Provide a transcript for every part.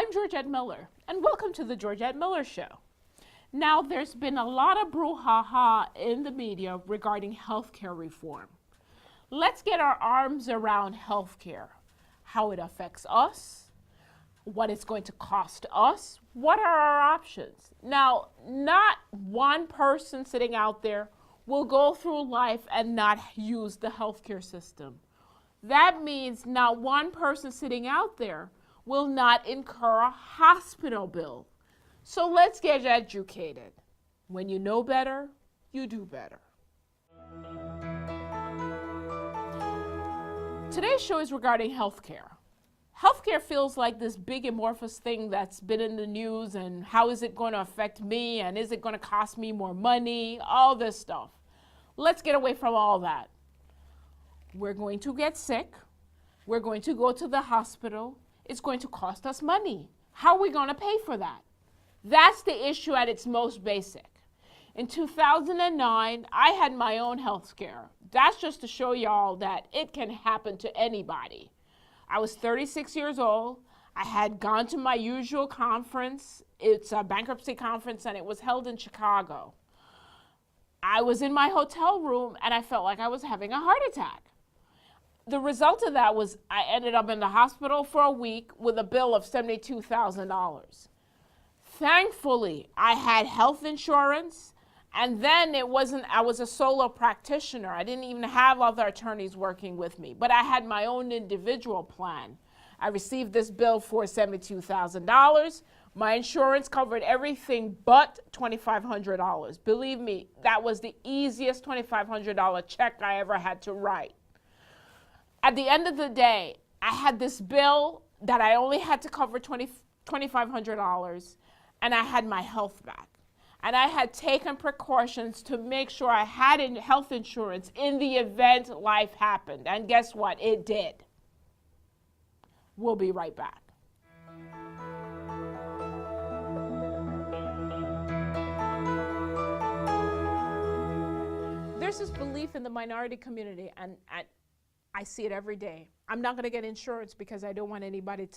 I'm Georgette Miller, and welcome to the Georgette Miller Show. Now, there's been a lot of brouhaha in the media regarding healthcare reform. Let's get our arms around healthcare, how it affects us, what it's going to cost us, what are our options. Now, not one person sitting out there will go through life and not use the healthcare system. That means not one person sitting out there will not incur a hospital bill. So let's get educated. When you know better, you do better. Today's show is regarding healthcare. Healthcare feels like this big amorphous thing that's been in the news, and how is it going to affect me, and is it going to cost me more money, all this stuff. Let's get away from all that. We're going to get sick. We're going to go to the hospital. It's going to cost us money. How are we going to pay for that? That's the issue at its most basic. In 2009, I had my own health care. That's just to show y'all that it can happen to anybody. I was 36 years old. I had gone to my usual conference. It's a bankruptcy conference, and it was held in Chicago. I was in my hotel room, and I felt like I was having a heart attack. The result of that was I ended up in the hospital for a week with a bill of $72,000. Thankfully, I had health insurance, and then I was a solo practitioner. I didn't even have other attorneys working with me, but I had my own individual plan. I received this bill for $72,000. My insurance covered everything but $2,500. Believe me, that was the easiest $2,500 check I ever had to write. At the end of the day, I had this bill that I only had to cover $2,500, and I had my health back. And I had taken precautions to make sure I had health insurance in the event life happened. And guess what? It did. We'll be right back. There's this belief in the minority community, and I see it every day. I'm not going to get insurance because I don't want anybody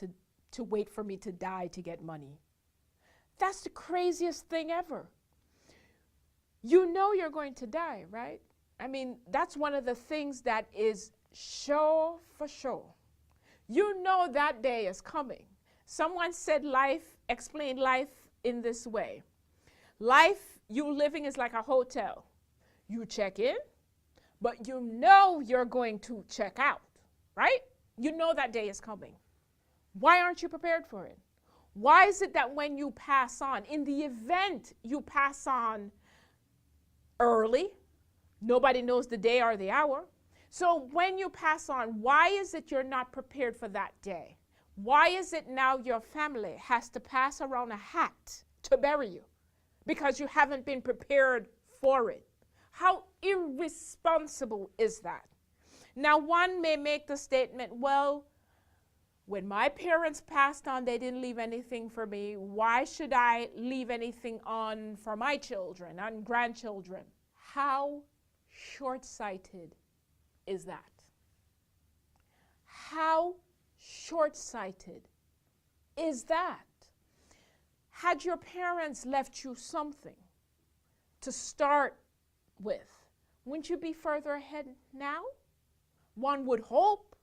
to wait for me to die to get money. That's the craziest thing ever. You know you're going to die, right? I mean, that's one of the things that is sure for sure. You know that day is coming. Someone said explained life in this way. Life, you living is like a hotel. You check in, but you know you're going to check out, right? You know that day is coming. Why aren't you prepared for it? Why is it that when you pass on, in the event you pass on early, nobody knows the day or the hour. So when you pass on, why is it you're not prepared for that day? Why is it now your family has to pass around a hat to bury you? Because you haven't been prepared for it. How irresponsible is that? Now, one may make the statement, well, when my parents passed on, they didn't leave anything for me. Why should I leave anything on for my children and grandchildren? How short-sighted is that? How short-sighted is that? Had your parents left you something to start with, wouldn't you be further ahead now? One would hope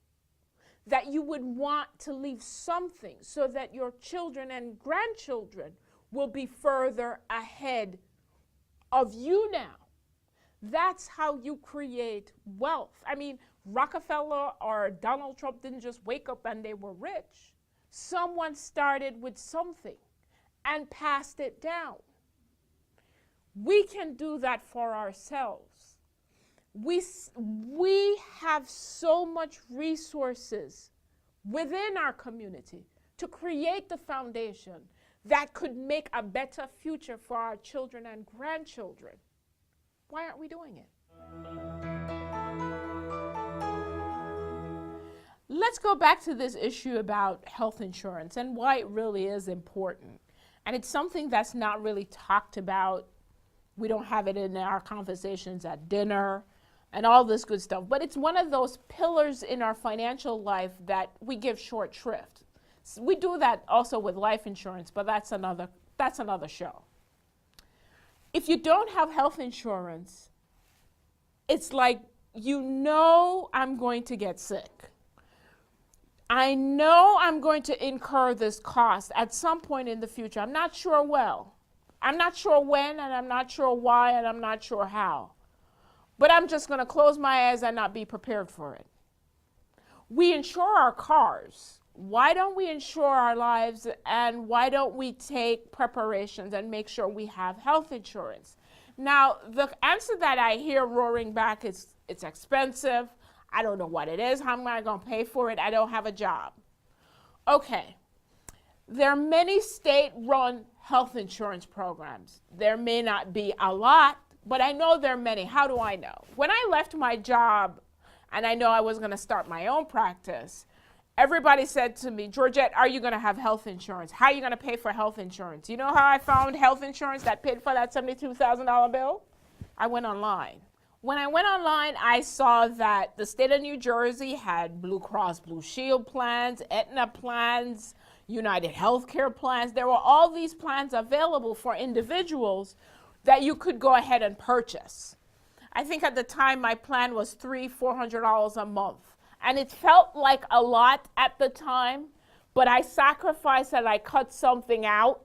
that you would want to leave something so that your children and grandchildren will be further ahead of you now. That's how you create wealth. I mean, Rockefeller or Donald Trump didn't just wake up and they were rich. Someone started with something and passed it down. We can do that for ourselves. We have so much resources within our community to create the foundation that could make a better future for our children and grandchildren. Why aren't we doing it? Let's go back to this issue about health insurance and why it really is important. And it's something that's not really talked about. We don't have it in our conversations at dinner and all this good stuff. But it's one of those pillars in our financial life that we give short shrift. We do that also with life insurance, but that's another show. If you don't have health insurance, it's like, I'm going to get sick. I know I'm going to incur this cost at some point in the future. I'm not sure I'm not sure when, and I'm not sure why, and I'm not sure how. But I'm just going to close my eyes and not be prepared for it. We insure our cars. Why don't we insure our lives, and why don't we take preparations and make sure we have health insurance? Now, the answer that I hear roaring back is it's expensive. I don't know what it is. How am I going to pay for it? I don't have a job. Okay. There are many state-run health insurance programs. There may not be a lot, but I know there are many. How do I know? When I left my job and I know I was going to start my own practice, everybody said to me, Georgette, are you going to have health insurance? How are you going to pay for health insurance? You know how I found health insurance that paid for that $72,000 bill? I went online. When I went online, I saw that the state of New Jersey had Blue Cross Blue Shield plans, Aetna plans, United Healthcare plans. There were all these plans available for individuals that you could go ahead and purchase. I think at the time my plan was $400 a month. And it felt like a lot at the time, but I sacrificed and I cut something out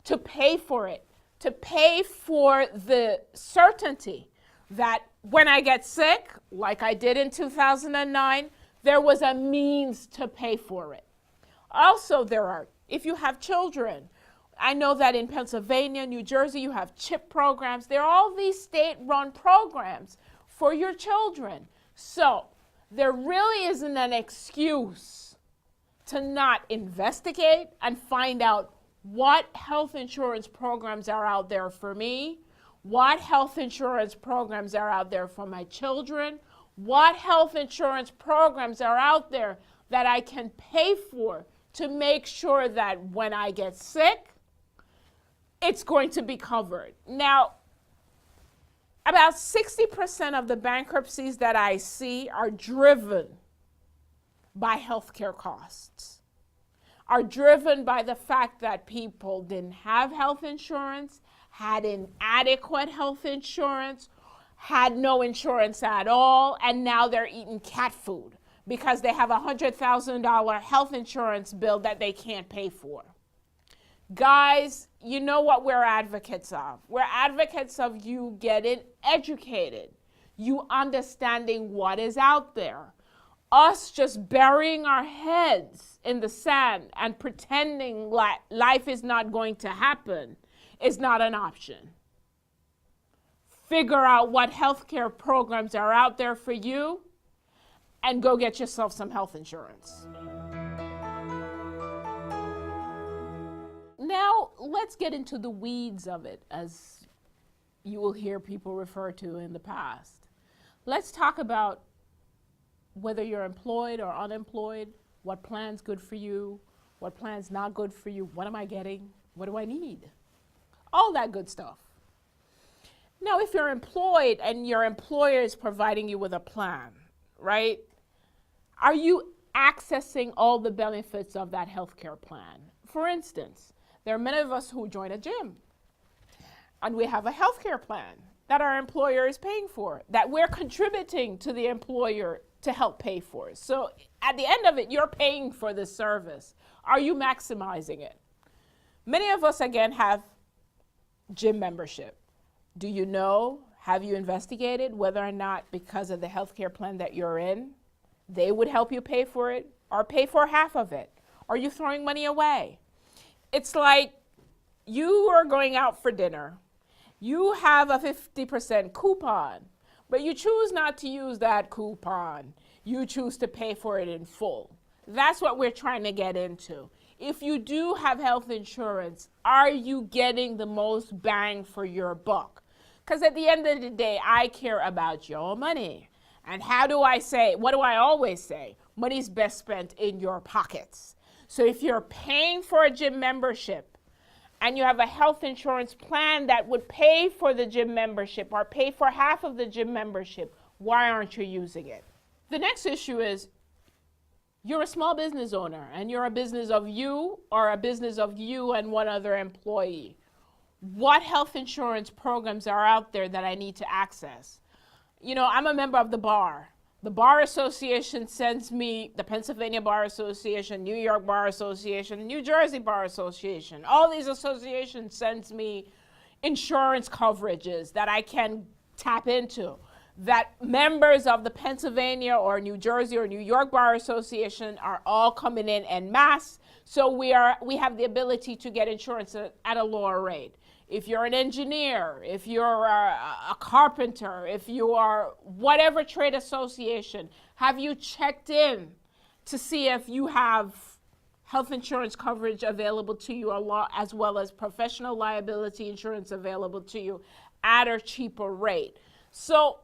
to pay for it, to pay for the certainty that when I get sick, like I did in 2009, there was a means to pay for it. Also, if you have children, I know that in Pennsylvania, New Jersey, you have CHIP programs. There are all these state-run programs for your children. So there really isn't an excuse to not investigate and find out what health insurance programs are out there for me, what health insurance programs are out there for my children, what health insurance programs are out there that I can pay for to make sure that when I get sick, it's going to be covered. Now, about 60% of the bankruptcies that I see are driven by healthcare costs, are driven by the fact that people didn't have health insurance, had inadequate health insurance, had no insurance at all, and now they're eating cat food because they have a $100,000 health insurance bill that they can't pay for. Guys, you know what we're advocates of. We're advocates of you getting educated, you understanding what is out there. Us just burying our heads in the sand and pretending like life is not going to happen is not an option. Figure out what healthcare programs are out there for you and go get yourself some health insurance. Now, let's get into the weeds of it, as you will hear people refer to in the past. Let's talk about whether you're employed or unemployed, what plan's good for you, what plan's not good for you, what am I getting, what do I need? All that good stuff. Now, if you're employed and your employer is providing you with a plan, right, are you accessing all the benefits of that healthcare plan? For instance, there are many of us who join a gym, and we have a healthcare plan that our employer is paying for, that we're contributing to the employer to help pay for. So at the end of it, you're paying for this service. Are you maximizing it? Many of us, again, have gym membership. Do you know, have you investigated whether or not because of the healthcare plan that you're in, they would help you pay for it or pay for half of it? Are you throwing money away? It's like you are going out for dinner. You have a 50% coupon, but you choose not to use that coupon. You choose to pay for it in full. That's what we're trying to get into. If you do have health insurance, are you getting the most bang for your buck? Because at the end of the day, I care about your money. And what do I always say? Money's best spent in your pockets. So if you're paying for a gym membership and you have a health insurance plan that would pay for the gym membership or pay for half of the gym membership, why aren't you using it? The next issue is You're a small business owner and you're a business of you or a business of you and one other employee. What health insurance programs are out there that I need to access? You know, I'm a member of the bar. The Bar Association sends me, the Pennsylvania Bar Association, New York Bar Association, New Jersey Bar Association. All these associations sends me insurance coverages that I can tap into, that members of the Pennsylvania or New Jersey or New York Bar Association are all coming in en masse. So we have the ability to get insurance at a lower rate. If you're an engineer, if you're a carpenter, if you are whatever trade association, have you checked in to see if you have health insurance coverage available to you, as well as professional liability insurance available to you at a cheaper rate? So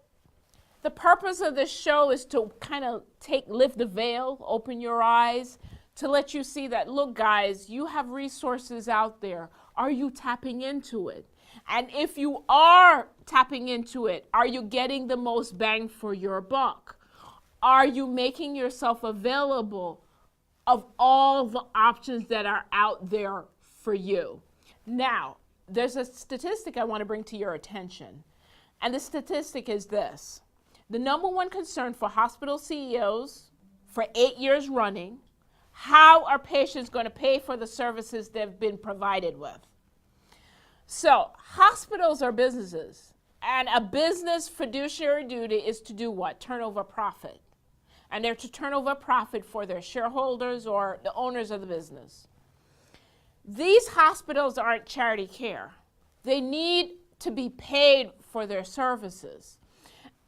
the purpose of this show is to kind of lift the veil, open your eyes, to let you see that, look, guys, you have resources out there. Are you tapping into it? And if you are tapping into it, are you getting the most bang for your buck? Are you making yourself available of all the options that are out there for you? Now, there's a statistic I want to bring to your attention. And the statistic is this. The number one concern for hospital CEOs for 8 years running, how are patients going to pay for the services they've been provided with? So hospitals are businesses, and a business fiduciary duty is to do what? Turn over profit. And they're to turn over profit for their shareholders or the owners of the business. These hospitals aren't charity care. They need to be paid for their services.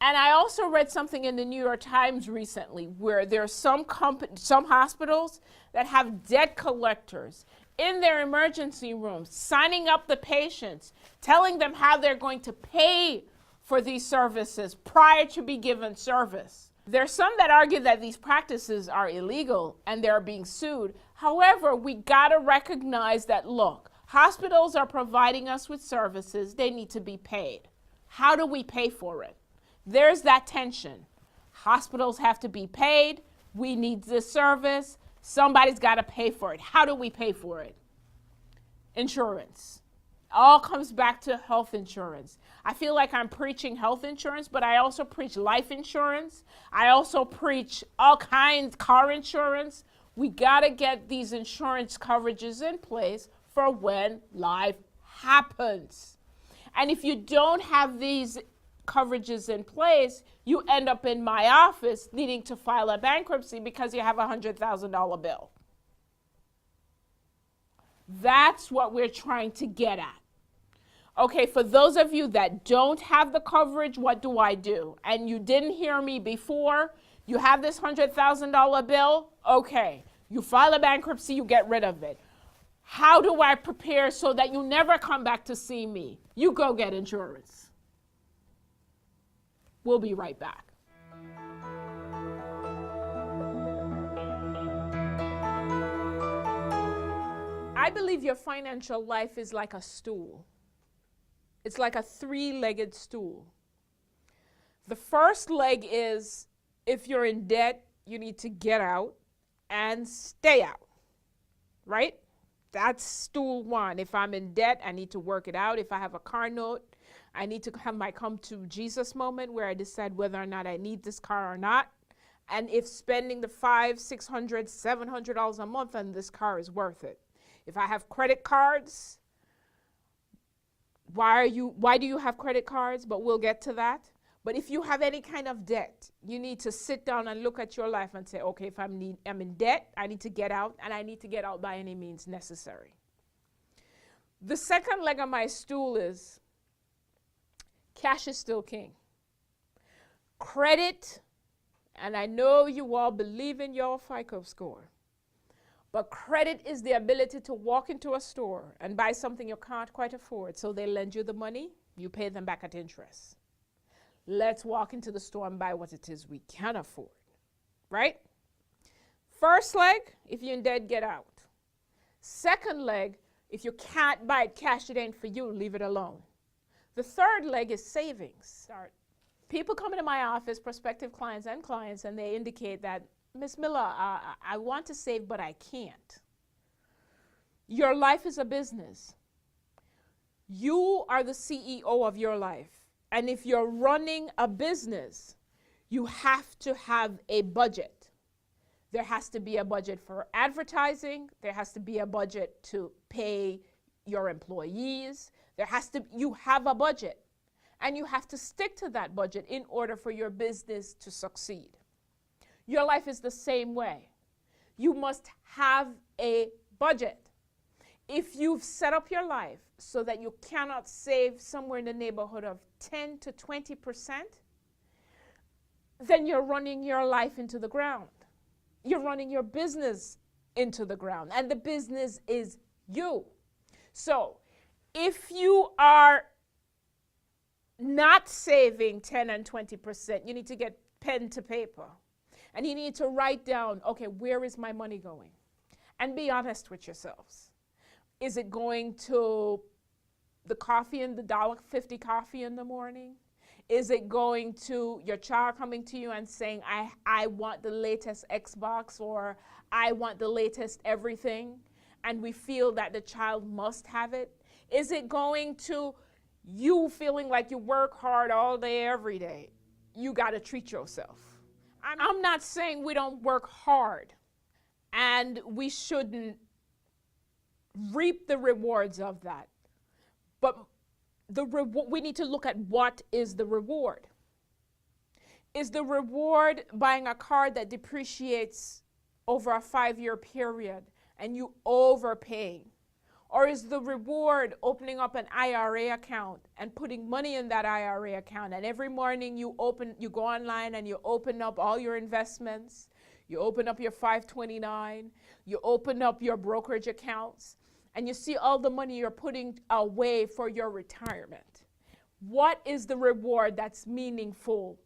And I also read something in the New York Times recently where there's some hospitals that have debt collectors in their emergency rooms, signing up the patients, telling them how they're going to pay for these services prior to be given service. There's some that argue that these practices are illegal and they're being sued. However, we gotta recognize that, look, hospitals are providing us with services, they need to be paid. How do we pay for it? There's that tension. Hospitals have to be paid, we need this service, somebody's gotta pay for it. How do we pay for it? Insurance. All comes back to health insurance. I feel like I'm preaching health insurance, but I also preach life insurance. I also preach all kinds, car insurance. We gotta get these insurance coverages in place for when life happens. And if you don't have these coverages in place, you end up in my office needing to file a bankruptcy because you have a $100,000 bill. That's what we're trying to get at. Okay, for those of you that don't have the coverage, what do I do? And you didn't hear me before, you have this $100,000 bill, okay, you file a bankruptcy, you get rid of it. How do I prepare so that you never come back to see me? You go get insurance. We'll be right back. I believe your financial life is like a stool. It's like a three-legged stool. The first leg is, if you're in debt, you need to get out and stay out, right? That's stool one. If I'm in debt, I need to work it out. If I have a car note, I need to have my come to Jesus moment where I decide whether or not I need this car or not. And if spending the $500, $600, $700 a month on this car is worth it. If I have credit cards, why do you have credit cards? But we'll get to that. But if you have any kind of debt, you need to sit down and look at your life and say, okay, if I'm in debt, I need to get out, and I need to get out by any means necessary. The second leg of my stool is cash is still king. Credit, and I know you all believe in your FICO score, but credit is the ability to walk into a store and buy something you can't quite afford. So they lend you the money, you pay them back at interest. Let's walk into the store and buy what it is we can afford, right? First leg, if you're in debt, get out. Second leg, if you can't buy it cash, it ain't for you, leave it alone. The third leg is savings. People come into my office, prospective clients, and they indicate that Miss Miller, I want to save, but I can't. Your life is a business. You are the CEO of your life. And if you're running a business, you have to have a budget. There has to be a budget for advertising. There has to be a budget to pay your employees. You have a budget. And you have to stick to that budget in order for your business to succeed. Your life is the same way. You must have a budget. If you've set up your life so that you cannot save somewhere in the neighborhood of 10 to 20%, then you're running your life into the ground. You're running your business into the ground, and the business is you. So if you are not saving 10 and 20%, you need to get pen to paper. And you need to write down, okay, where is my money going? And be honest with yourselves. Is it going to the coffee and the $1.50 coffee in the morning? Is it going to your child coming to you and saying, I want the latest Xbox, or I want the latest everything, and we feel that the child must have it? Is it going to you feeling like you work hard all day, every day? You got to treat yourself. I'm not saying we don't work hard and we shouldn't reap the rewards of that. But we need to look at what is the reward. Is the reward buying a car that depreciates over a 5-year period and you overpay? Or is the reward opening up an IRA account and putting money in that IRA account, and every morning you go online and you open up all your investments, you open up your 529, you open up your brokerage accounts, and you see all the money you're putting away for your retirement? What is the reward that's meaningful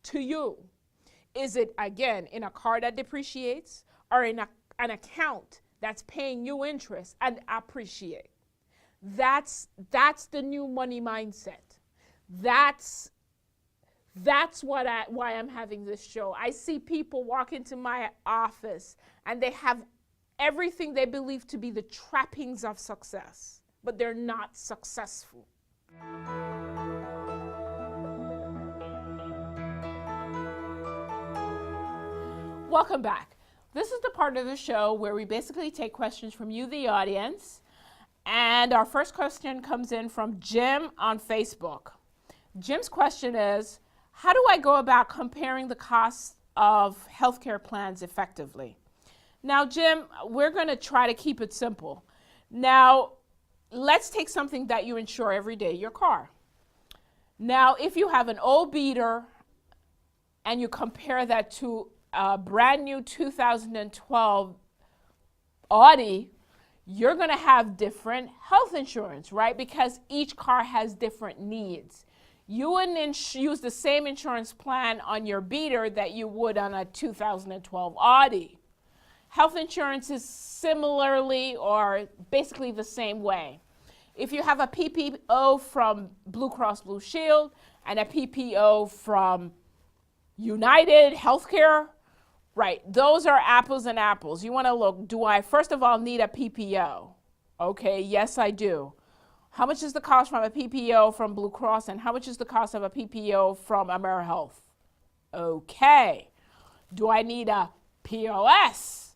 to you? Is it, again, in a car that depreciates, or in an account that's paying you interest and appreciate? That's the new money mindset. That's why I'm having this show. I see people walk into my office and they have everything they believe to be the trappings of success, but they're not successful. Welcome back. This is the part of the show where we basically take questions from you, the audience. And our first question comes in from Jim on Facebook. Jim's question is, how do I go about comparing the costs of healthcare plans effectively? Now, Jim, we're going to try to keep it simple. Now, let's take something that you insure every day, your car. Now, if you have an old beater and you compare that to a brand new 2012 Audi, you're going to have different health insurance, right? Because each car has different needs. You wouldn't use the same insurance plan on your beater that you would on a 2012 Audi. Health insurance is similarly or basically the same way. If you have a PPO from Blue Cross Blue Shield and a PPO from United Healthcare, right, those are apples and apples. You want to look, do I first of all need a PPO? Okay, yes I do. How much is the cost from a PPO from Blue Cross, and how much is the cost of a PPO from AmeriHealth? Okay. Do I need a POS?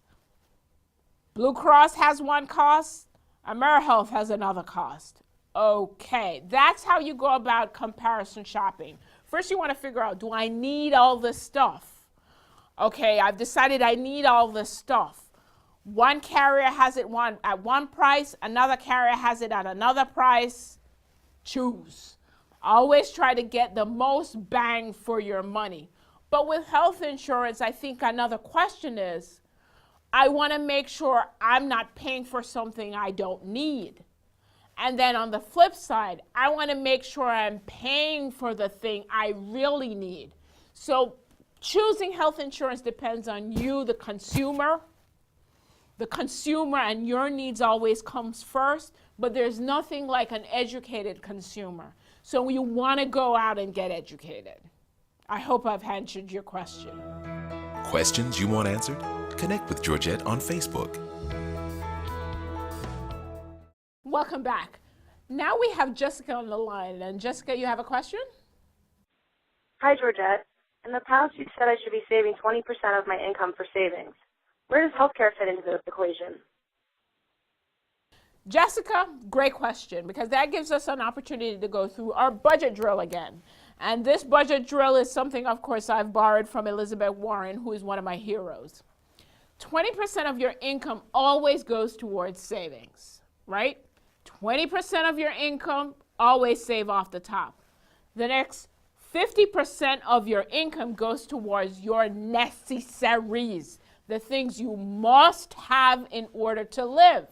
Blue Cross has one cost, AmeriHealth has another cost. Okay, that's how you go about comparison shopping. First you want to figure out, do I need all this stuff? Okay, I've decided I need all this stuff. One carrier has it at one price, another carrier has it at another price. Choose. Always try to get the most bang for your money. But with health insurance, I think another question is, I want to make sure I'm not paying for something I don't need. And then on the flip side, I want to make sure I'm paying for the thing I really need. So choosing health insurance depends on you, the consumer. The consumer and your needs always comes first, but there's nothing like an educated consumer. So you want to go out and get educated. I hope I've answered your question. Questions you want answered? Connect with Georgette on Facebook. Welcome back. Now we have Jessica on the line. And Jessica, you have a question? Hi, Georgette. In the past, you said I should be saving 20% of my income for savings. Where does healthcare fit into this equation? Jessica, great question, because that gives us an opportunity to go through our budget drill again. And this budget drill is something, of course, I've borrowed from Elizabeth Warren, who is one of my heroes. 20% of your income always goes towards savings, right? 20% of your income, always save off the top. The next 50% of your income goes towards your necessaries, the things you must have in order to live.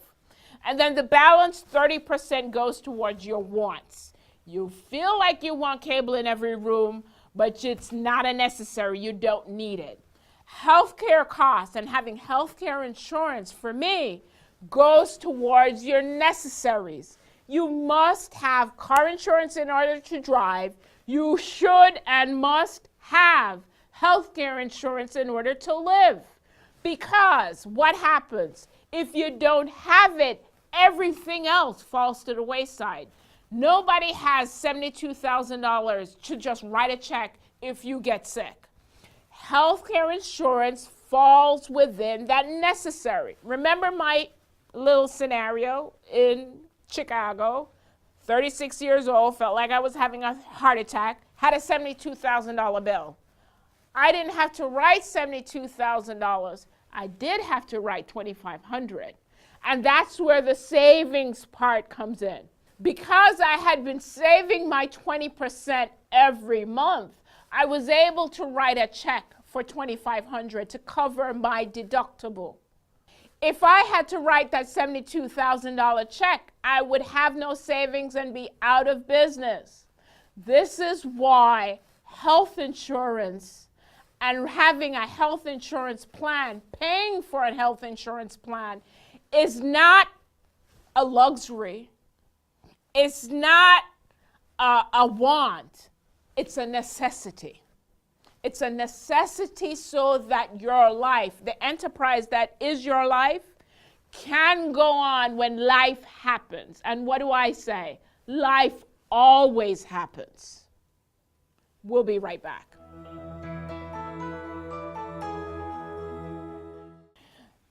And then the balance 30% goes towards your wants. You feel like you want cable in every room, but it's not a necessary. You don't need it. Healthcare costs and having healthcare insurance, for me, goes towards your necessaries. You must have car insurance in order to drive. You should and must have healthcare insurance in order to live. Because what happens? If you don't have it, everything else falls to the wayside. Nobody has $72,000 to just write a check if you get sick. Healthcare insurance falls within that necessary. Remember my little scenario in Chicago, 36 years old, felt like I was having a heart attack, had a $72,000 bill. I didn't have to write $72,000. I did have to write $2,500. And that's where the savings part comes in. Because I had been saving my 20% every month, I was able to write a check for $2,500 to cover my deductible. If I had to write that $72,000 check, I would have no savings and be out of business. This is why health insurance and having a health insurance plan, paying for a health insurance plan, is not a luxury. It's not a want. It's a necessity. It's a necessity so that your life, the enterprise that is your life, can go on when life happens. And what do I say? Life always happens. We'll be right back.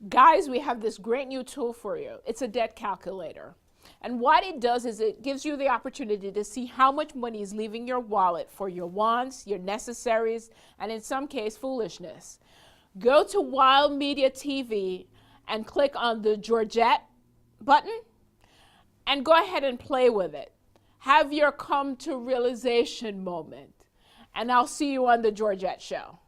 Guys, we have this great new tool for you. It's a debt calculator. And what it does is it gives you the opportunity to see how much money is leaving your wallet for your wants, your necessaries, and in some case, foolishness. Go to Wild Media TV and click on the Georgette button and go ahead and play with it. Have your come to realization moment. And I'll see you on the Georgette Show.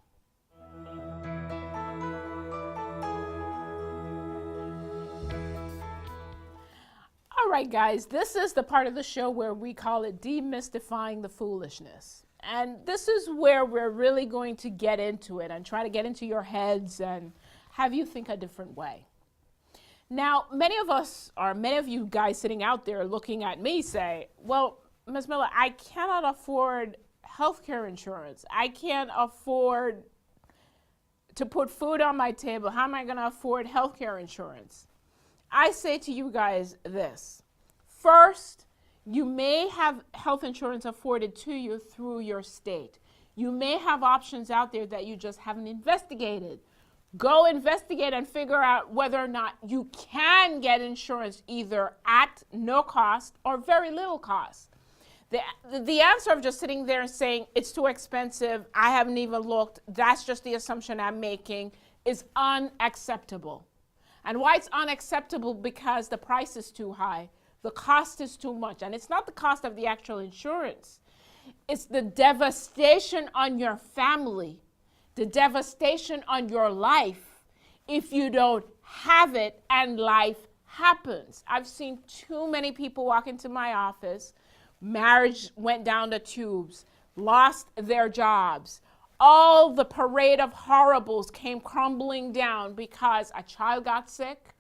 All right, guys, this is the part of the show where we call it demystifying the foolishness. And this is where we're really going to get into it and try to get into your heads and have you think a different way. Now, many of us, or many of you guys sitting out there looking at me say, well, Ms. Miller, I cannot afford healthcare insurance. I can't afford to put food on my table. How am I going to afford healthcare insurance? I say to you guys this. First, you may have health insurance afforded to you through your state. You may have options out there that you just haven't investigated. Go investigate and figure out whether or not you can get insurance either at no cost or very little cost. The answer of just sitting there and saying it's too expensive, I haven't even looked, that's just the assumption I'm making, is unacceptable. And why it's unacceptable? Because the price is too high. The cost is too much. And it's not the cost of the actual insurance. It's the devastation on your family, the devastation on your life if you don't have it and life happens. I've seen too many people walk into my office, marriage went down the tubes, lost their jobs. All the parade of horribles came crumbling down because a child got sick,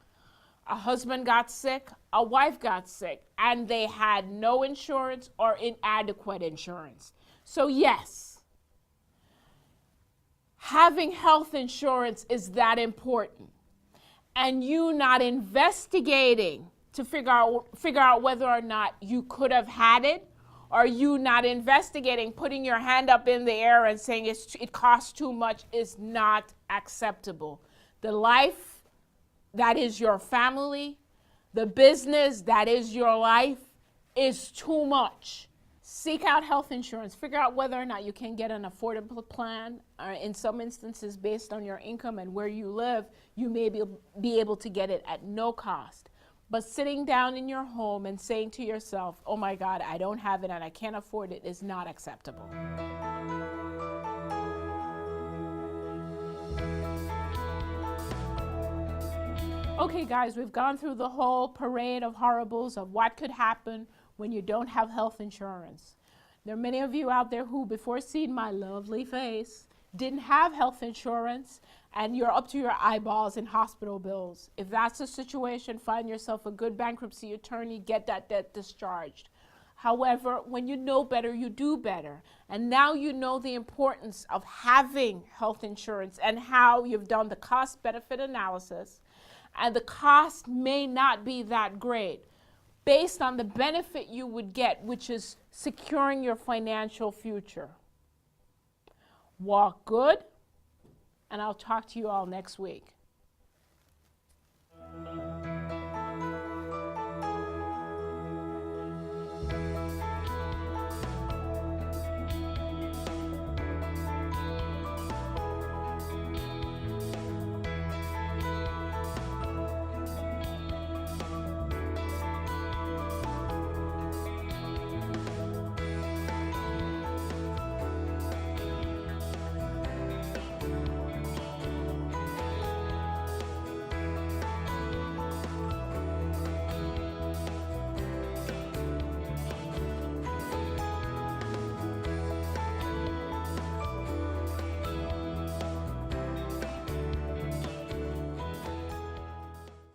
a husband got sick, a wife got sick, and they had no insurance or inadequate insurance. So yes, having health insurance is that important, and you not investigating to figure out whether or not you could have had it, or you not investigating, putting your hand up in the air and saying it costs too much, is not acceptable. The life that is your family, the business that is your life, is too much. Seek out health insurance. Figure out whether or not you can get an affordable plan. In some instances, based on your income and where you live, you may be able to get it at no cost. But sitting down in your home and saying to yourself, oh my God, I don't have it and I can't afford it, is not acceptable. Okay, guys, we've gone through the whole parade of horribles of what could happen when you don't have health insurance. There are many of you out there who, before seeing my lovely face, didn't have health insurance, and you're up to your eyeballs in hospital bills. If that's the situation, find yourself a good bankruptcy attorney, get that debt discharged. However, when you know better, you do better. And now you know the importance of having health insurance and how you've done the cost-benefit analysis, and the cost may not be that great based on the benefit you would get, which is securing your financial future. Walk good, and I'll talk to you all next week.